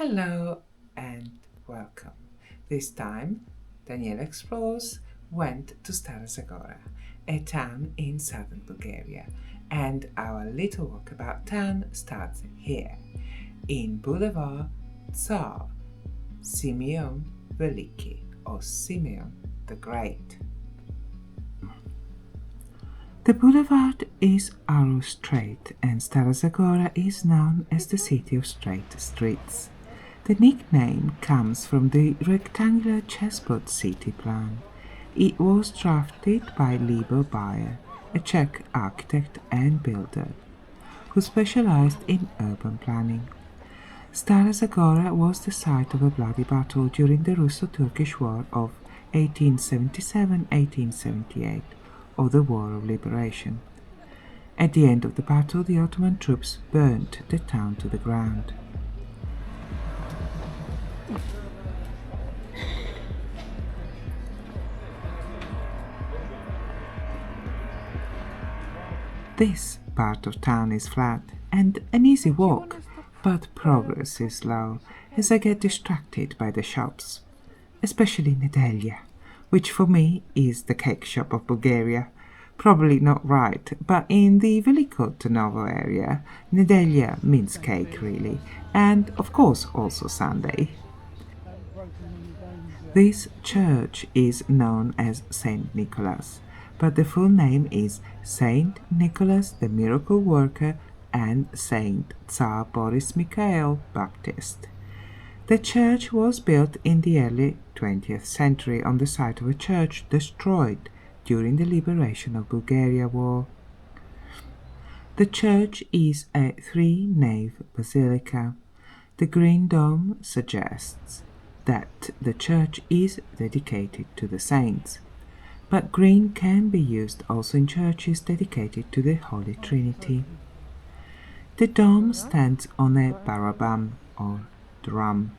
Hello and welcome. This time, Daniela Explores went to Stara Zagora, a town in southern Bulgaria, and our little walkabout town starts here, in Boulevard Tsar Simeon Veliki, or Simeon the Great. The boulevard is Arrow Straight, and Stara Zagora is known as the city of straight streets. The nickname comes from the rectangular chessboard city plan. It was drafted by Libor Bayer, a Czech architect and builder, who specialized in urban planning. Stara Zagora was the site of a bloody battle during the Russo-Turkish War of 1877-1878, or the War of Liberation. At the end of the battle, the Ottoman troops burnt the town to the ground. This part of town is flat and an easy walk, but progress is slow as I get distracted by the shops, especially Nedelya, which for me is the cake shop of Bulgaria. Probably not right, but in the Veliko Trnovo area, Nedelya means cake really, and of course also Sunday. This church is known as Saint Nicholas, but the full name is Saint Nicholas the Miracle Worker and Saint Tsar Boris Mikhail Baptist. The church was built in the early 20th century on the site of a church destroyed during the liberation of Bulgaria War. The church is a three-nave basilica. The green dome suggests that the church is dedicated to the saints, but green can be used also in churches dedicated to the Holy Trinity. The dome stands on a barabam, or drum.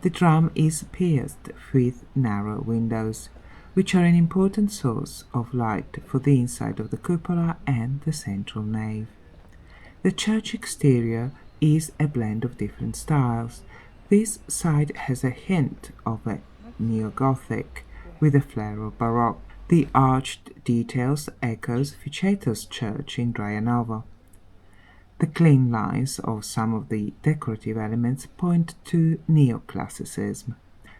The drum is pierced with narrow windows, which are an important source of light for the inside of the cupola and the central nave. The church exterior is a blend of different styles. This side has a hint of a neo-Gothic with a flair of Baroque. The arched details echoes Ficeto's church in Drayanovo. The clean lines of some of the decorative elements point to neoclassicism.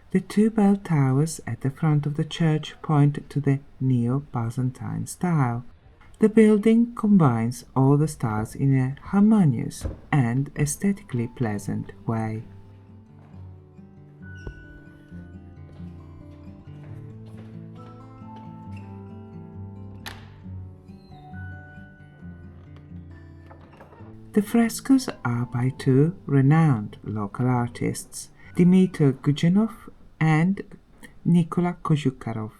The two bell towers at the front of the church point to the Neo-Byzantine style. The building combines all the styles in a harmonious and aesthetically pleasant way. The frescoes are by two renowned local artists, Dmitry Gujanov and Nikola Kozhukarov.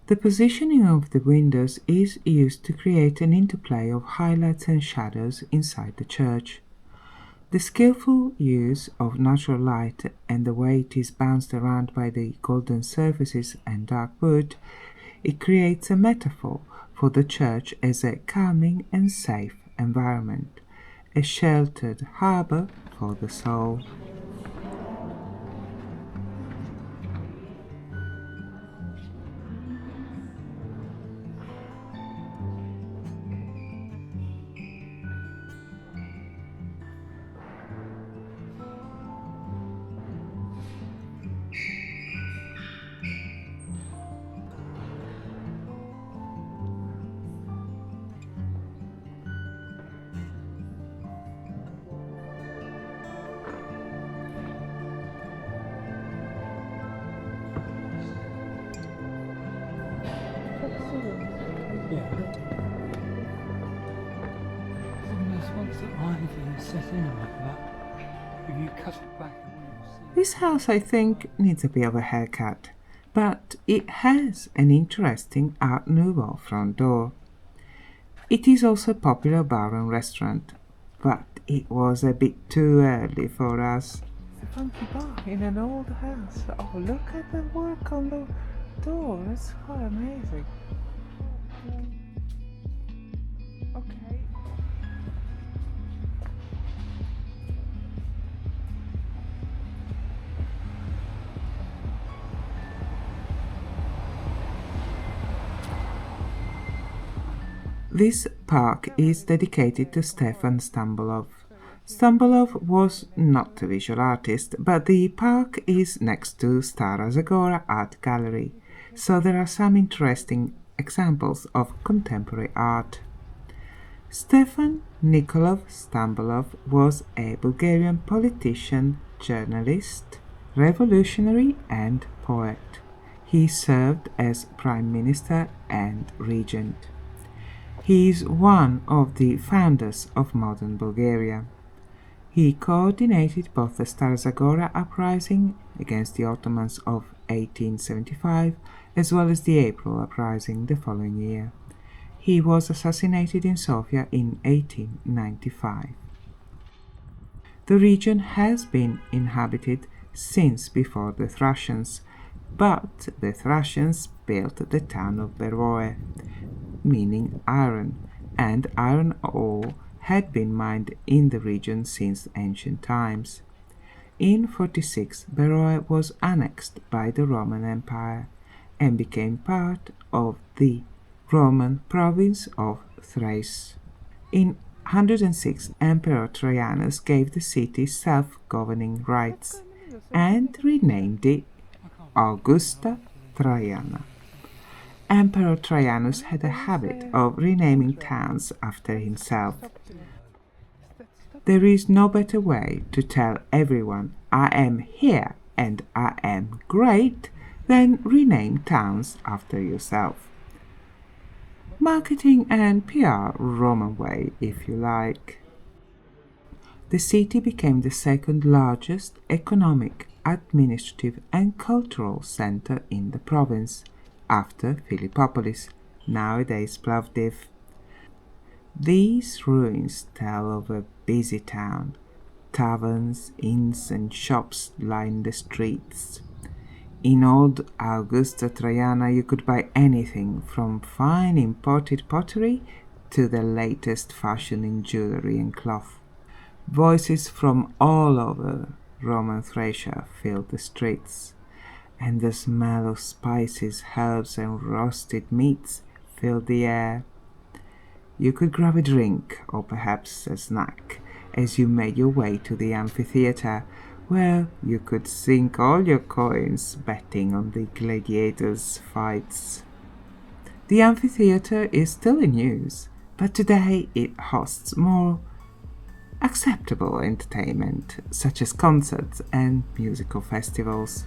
The positioning of the windows is used to create an interplay of highlights and shadows inside the church. The skillful use of natural light and the way it is bounced around by the golden surfaces and dark wood, it creates a metaphor for the church as a calming and safe environment, a sheltered harbor for the soul. Yeah. Once the ivy is set in like that, if you cut it back, This house, I think, needs a bit of a haircut, but it has an interesting Art Nouveau front door. It is also a popular bar and restaurant, but it was a bit too early for us. It's a funky bar in an old house. Oh, look at the work on the door. It's quite amazing. Okay. This park is dedicated to Stefan Stambolov. Stambolov was not a visual artist, but the park is next to Stara Zagora Art Gallery, so there are some interesting examples of contemporary art. Stefan Nikolov Stambolov was a Bulgarian politician, journalist, revolutionary, and poet. He served as Prime Minister and Regent. He is one of the founders of modern Bulgaria. He coordinated both the Stara Zagora uprising against the Ottomans of 1875 as well as the April uprising the following year. He was assassinated in Sofia in 1895. The region has been inhabited since before the Thracians, but the Thracians built the town of Beroe, meaning iron, and iron ore had been mined in the region since ancient times. In 46, Beroe was annexed by the Roman Empire and became part of the Roman province of Thrace. In 106, Emperor Trajanus gave the city self-governing rights and renamed it Augusta Traiana. Emperor Trajanus had a habit of renaming towns after himself. There is no better way to tell everyone I am here and I am great than rename towns after yourself. Marketing and PR Roman way, if you like. The city became the second largest economic, administrative and cultural center in the province, after Philippopolis, nowadays Plovdiv. These ruins tell of a busy town. Taverns, inns and shops line the streets. In old Augusta Traiana you could buy anything from fine imported pottery to the latest fashion in jewelry and cloth. Voices from all over Roman Thracia filled the streets, and the smell of spices, herbs and roasted meats filled the air. You could grab a drink or perhaps a snack as you made your way to the amphitheatre, where you could sink all your coins betting on the gladiators' fights. The amphitheatre is still in use, but today it hosts more acceptable entertainment, such as concerts and musical festivals.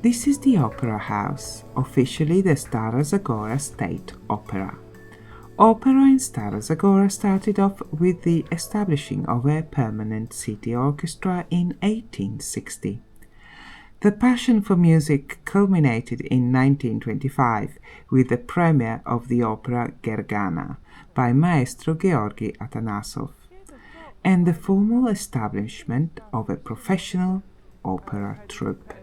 This is the Opera House, officially the Stara Zagora State Opera. Opera in Stara Zagora started off with the establishing of a permanent city orchestra in 1860. The passion for music culminated in 1925 with the premiere of the opera Gergana by Maestro Georgi Atanasov and the formal establishment of a professional opera troupe.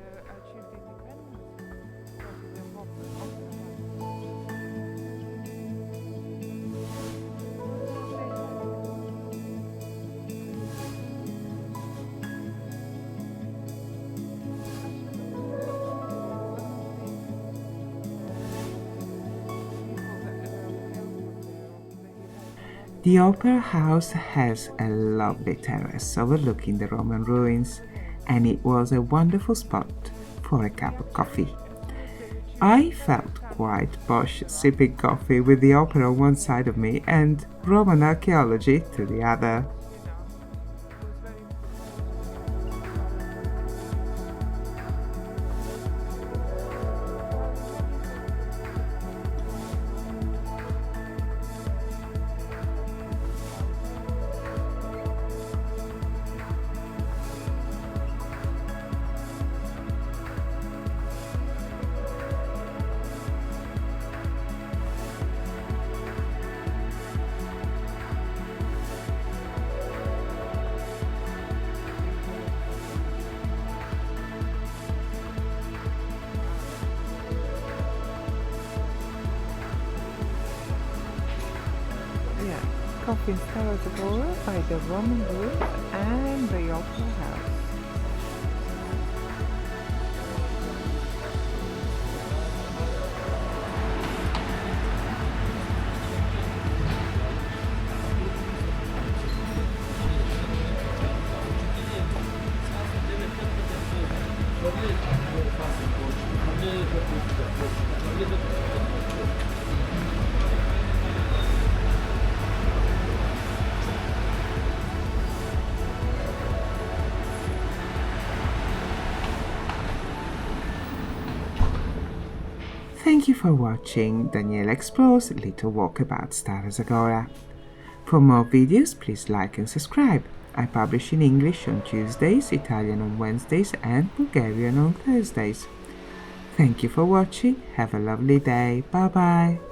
The Opera House has a lovely terrace overlooking the Roman ruins, and it was a wonderful spot for a cup of coffee. I felt quite posh sipping coffee with the opera on one side of me and Roman archaeology to the other. Bulgaria. Coffee in Stara Zagora by the Roman Group and the Opera House. Thank you for watching Daniela Explores Little Walkabout Stara Zagora. For more videos, please like and subscribe. I publish in English on Tuesdays, Italian on Wednesdays, and Bulgarian on Thursdays. Thank you for watching. Have a lovely day. Bye bye.